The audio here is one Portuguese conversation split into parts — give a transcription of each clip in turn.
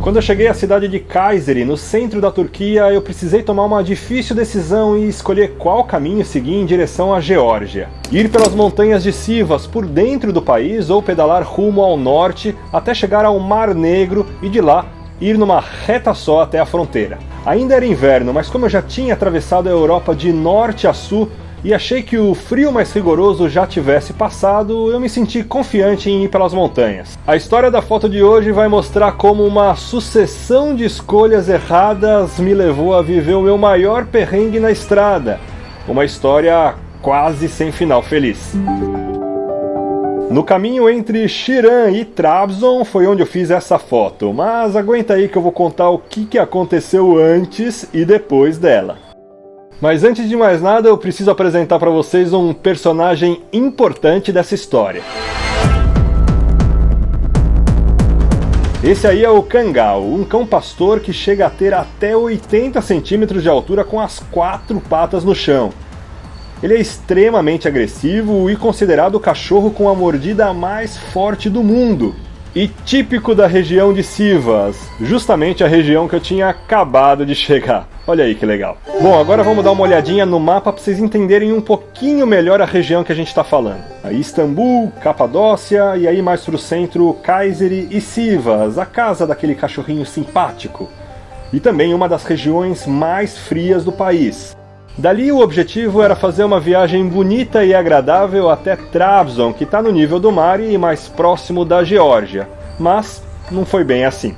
Quando eu cheguei à cidade de Kayseri, no centro da Turquia, eu precisei tomar uma difícil decisão e escolher qual caminho seguir em direção à Geórgia. Ir pelas montanhas de Sivas por dentro do país ou pedalar rumo ao norte até chegar ao Mar Negro e de lá ir numa reta só até a fronteira. Ainda era inverno, mas como eu já tinha atravessado a Europa de norte a sul e achei que o frio mais rigoroso já tivesse passado, eu me senti confiante em ir pelas montanhas. A história da foto de hoje vai mostrar como uma sucessão de escolhas erradas me levou a viver o meu maior perrengue na estrada. Uma história quase sem final feliz. No caminho entre Şiran e Trabzon foi onde eu fiz essa foto, mas aguenta aí que eu vou contar o que aconteceu antes e depois dela. Mas antes de mais nada, eu preciso apresentar para vocês um personagem importante dessa história. Esse aí é o Kangal, um cão pastor que chega a ter até 80 centímetros de altura com as 4 patas no chão. Ele é extremamente agressivo e considerado o cachorro com a mordida mais forte do mundo. E típico da região de Sivas, justamente a região que eu tinha acabado de chegar. Olha aí que legal. Bom, agora vamos dar uma olhadinha no mapa para vocês entenderem um pouquinho melhor a região que a gente está falando. Aí Istambul, Capadócia e aí mais para o centro Kayseri e Sivas, a casa daquele cachorrinho simpático. E também uma das regiões mais frias do país. Dali o objetivo era fazer uma viagem bonita e agradável até Trabzon, que está no nível do mar e mais próximo da Geórgia. Mas não foi bem assim.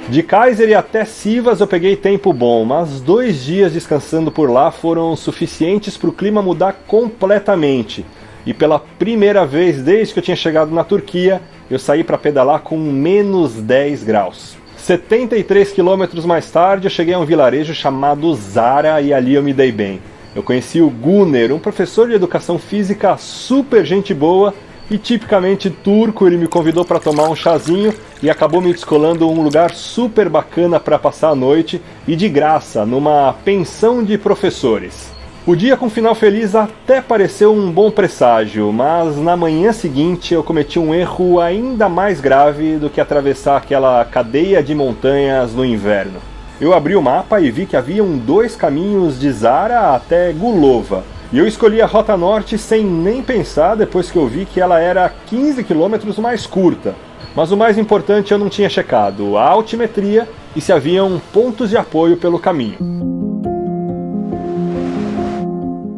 De Kayseri até Sivas eu peguei tempo bom, mas 2 dias descansando por lá foram suficientes para o clima mudar completamente. E pela primeira vez desde que eu tinha chegado na Turquia, eu saí para pedalar com menos 10 graus. 73 quilômetros mais tarde eu cheguei a um vilarejo chamado Zara e ali eu me dei bem. Eu conheci o Guner, um professor de educação física super gente boa e tipicamente turco. Ele me convidou para tomar um chazinho e acabou me descolando um lugar super bacana para passar a noite e de graça, numa pensão de professores. O dia com final feliz até pareceu um bom presságio, mas na manhã seguinte eu cometi um erro ainda mais grave do que atravessar aquela cadeia de montanhas no inverno. Eu abri o mapa e vi que haviam 2 caminhos de Zara até Gulova. E eu escolhi a rota norte sem nem pensar depois que eu vi que ela era 15 quilômetros mais curta. Mas o mais importante eu não tinha checado, a altimetria e se haviam pontos de apoio pelo caminho.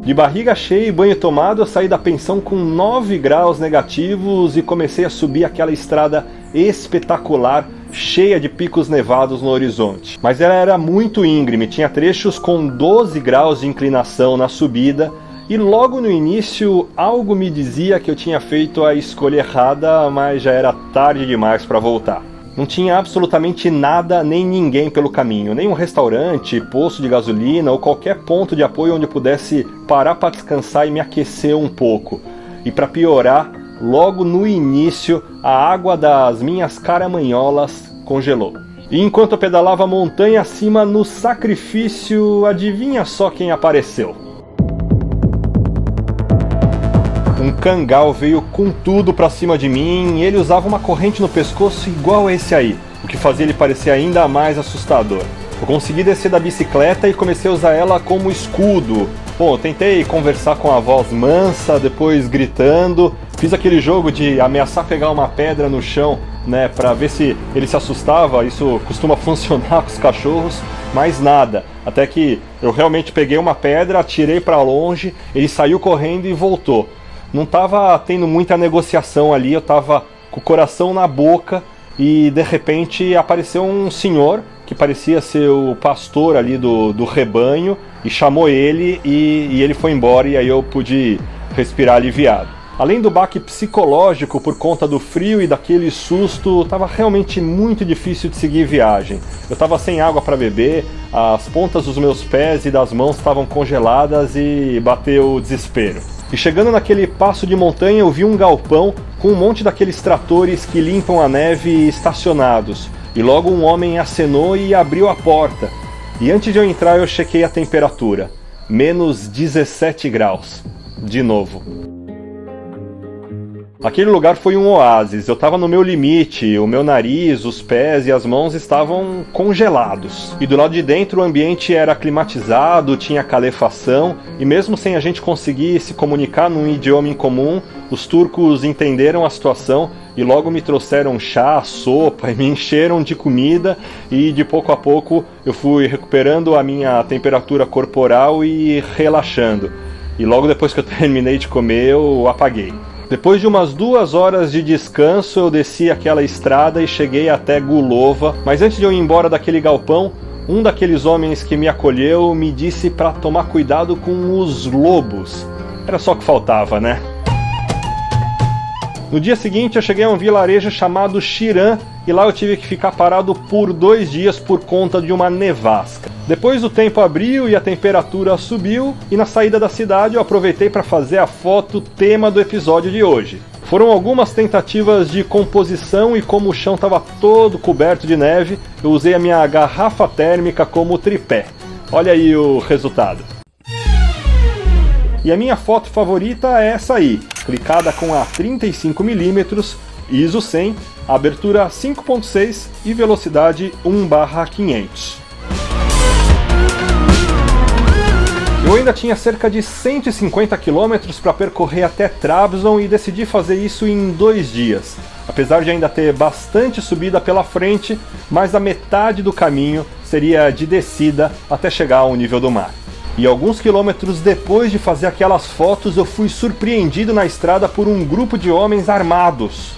De barriga cheia e banho tomado, eu saí da pensão com 9 graus negativos e comecei a subir aquela estrada espetacular, cheia de picos nevados no horizonte. Mas ela era muito íngreme, tinha trechos com 12 graus de inclinação na subida e logo no início algo me dizia que eu tinha feito a escolha errada, mas já era tarde demais para voltar. Não tinha absolutamente nada nem ninguém pelo caminho, nem um restaurante, posto de gasolina ou qualquer ponto de apoio onde eu pudesse parar para descansar e me aquecer um pouco. E para piorar, logo no início, a água das minhas caramanholas congelou. E enquanto eu pedalava montanha acima no sacrifício, adivinha só quem apareceu? Um Kangal veio com tudo pra cima de mim e ele usava uma corrente no pescoço igual a esse aí, o que fazia ele parecer ainda mais assustador. Eu consegui descer da bicicleta e comecei a usar ela como escudo. Bom, eu tentei conversar com a voz mansa, depois gritando, fiz aquele jogo de ameaçar pegar uma pedra no chão, né, pra ver se ele se assustava. Isso costuma funcionar com os cachorros, mas nada. Até que eu realmente peguei uma pedra, atirei pra longe, ele saiu correndo e voltou. Não estava tendo muita negociação ali, eu estava com o coração na boca e de repente apareceu um senhor que parecia ser o pastor ali do rebanho e chamou ele e ele foi embora e aí eu pude respirar aliviado. Além do baque psicológico por conta do frio e daquele susto, estava realmente muito difícil de seguir viagem. Eu estava sem água para beber, as pontas dos meus pés e das mãos estavam congeladas e bateu o desespero. E chegando naquele passo de montanha eu vi um galpão com um monte daqueles tratores que limpam a neve estacionados. E logo um homem acenou e abriu a porta. E antes de eu entrar eu chequei a temperatura. Menos 17 graus. De novo. Aquele lugar foi um oásis, eu estava no meu limite, o meu nariz, os pés e as mãos estavam congelados. E do lado de dentro o ambiente era climatizado, tinha calefação, e mesmo sem a gente conseguir se comunicar num idioma em comum, os turcos entenderam a situação e logo me trouxeram chá, sopa e me encheram de comida, e de pouco a pouco eu fui recuperando a minha temperatura corporal e relaxando. E logo depois que eu terminei de comer, eu apaguei. Depois de umas 2 horas de descanso, eu desci aquela estrada e cheguei até Gulova, mas antes de eu ir embora daquele galpão, um daqueles homens que me acolheu me disse para tomar cuidado com os lobos. Era só o que faltava, né? No dia seguinte eu cheguei a um vilarejo chamado Shiran e lá eu tive que ficar parado por 2 dias por conta de uma nevasca. Depois o tempo abriu e a temperatura subiu e na saída da cidade eu aproveitei para fazer a foto tema do episódio de hoje. Foram algumas tentativas de composição e como o chão estava todo coberto de neve, eu usei a minha garrafa térmica como tripé. Olha aí o resultado. E a minha foto favorita é essa aí, clicada com a 35mm, ISO 100, abertura 5.6 e velocidade 1/500. Eu ainda tinha cerca de 150 km para percorrer até Trabzon e decidi fazer isso em 2 dias. Apesar de ainda ter bastante subida pela frente, mais da metade do caminho seria de descida até chegar ao nível do mar. E alguns quilômetros depois de fazer aquelas fotos, eu fui surpreendido na estrada por um grupo de homens armados.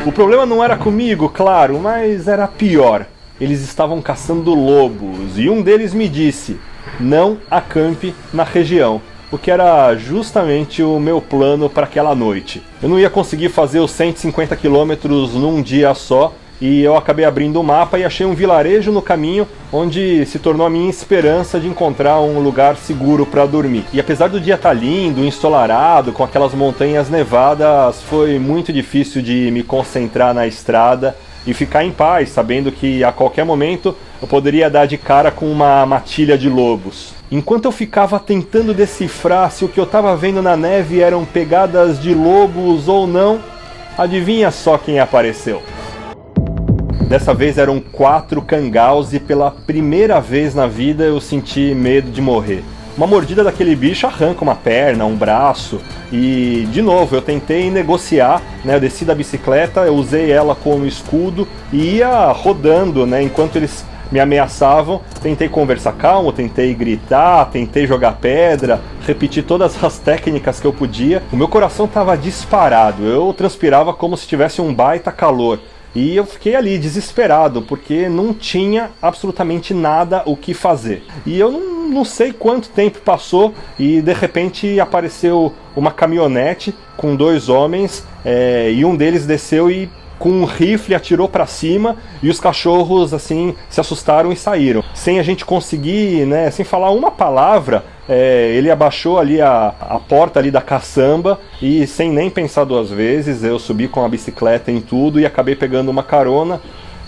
O problema não era comigo, claro, mas era pior. Eles estavam caçando lobos e um deles me disse: não acampe na região, o que era justamente o meu plano para aquela noite. Eu não ia conseguir fazer os 150 quilômetros num dia só, e eu acabei abrindo o mapa e achei um vilarejo no caminho, onde se tornou a minha esperança de encontrar um lugar seguro para dormir. E apesar do dia estar lindo, ensolarado, com aquelas montanhas nevadas, foi muito difícil de me concentrar na estrada e ficar em paz, sabendo que a qualquer momento eu poderia dar de cara com uma matilha de lobos. Enquanto eu ficava tentando decifrar se o que eu estava vendo na neve eram pegadas de lobos ou não, adivinha só quem apareceu? Dessa vez eram 4 cangaus e pela primeira vez na vida eu senti medo de morrer. Uma mordida daquele bicho arranca uma perna, um braço, e de novo eu tentei negociar, né? Eu desci da bicicleta, eu usei ela como escudo e ia rodando, né? Enquanto eles me ameaçavam, tentei conversar calmo, tentei gritar, tentei jogar pedra, repetir todas as técnicas que eu podia. O meu coração estava disparado, eu transpirava como se tivesse um baita calor. E eu fiquei ali desesperado, porque não tinha absolutamente nada o que fazer. E eu não sei quanto tempo passou e de repente apareceu uma caminhonete com 2 homens e um deles desceu e com um rifle atirou para cima e os cachorros assim se assustaram e saíram. Sem a gente conseguir, né, sem falar uma palavra, ele abaixou ali a porta ali da caçamba e sem nem pensar 2 vezes, eu subi com a bicicleta em tudo e acabei pegando uma carona,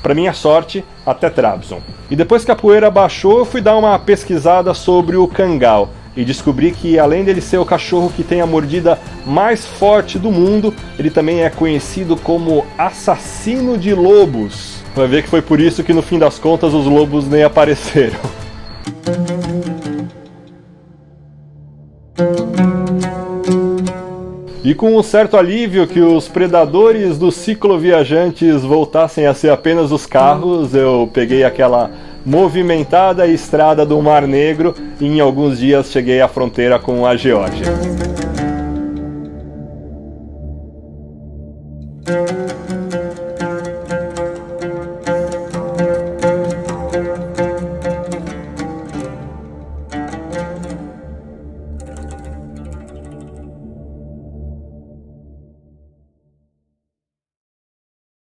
para minha sorte, até Trabzon. E depois que a poeira baixou, eu fui dar uma pesquisada sobre o cangal e descobri que além dele ser o cachorro que tem a mordida mais forte do mundo, ele também é conhecido como assassino de lobos. Vai ver que foi por isso que no fim das contas os lobos nem apareceram. E com um certo alívio que os predadores dos cicloviajantes voltassem a ser apenas os carros, eu peguei aquela movimentada estrada do Mar Negro e em alguns dias cheguei à fronteira com a Geórgia.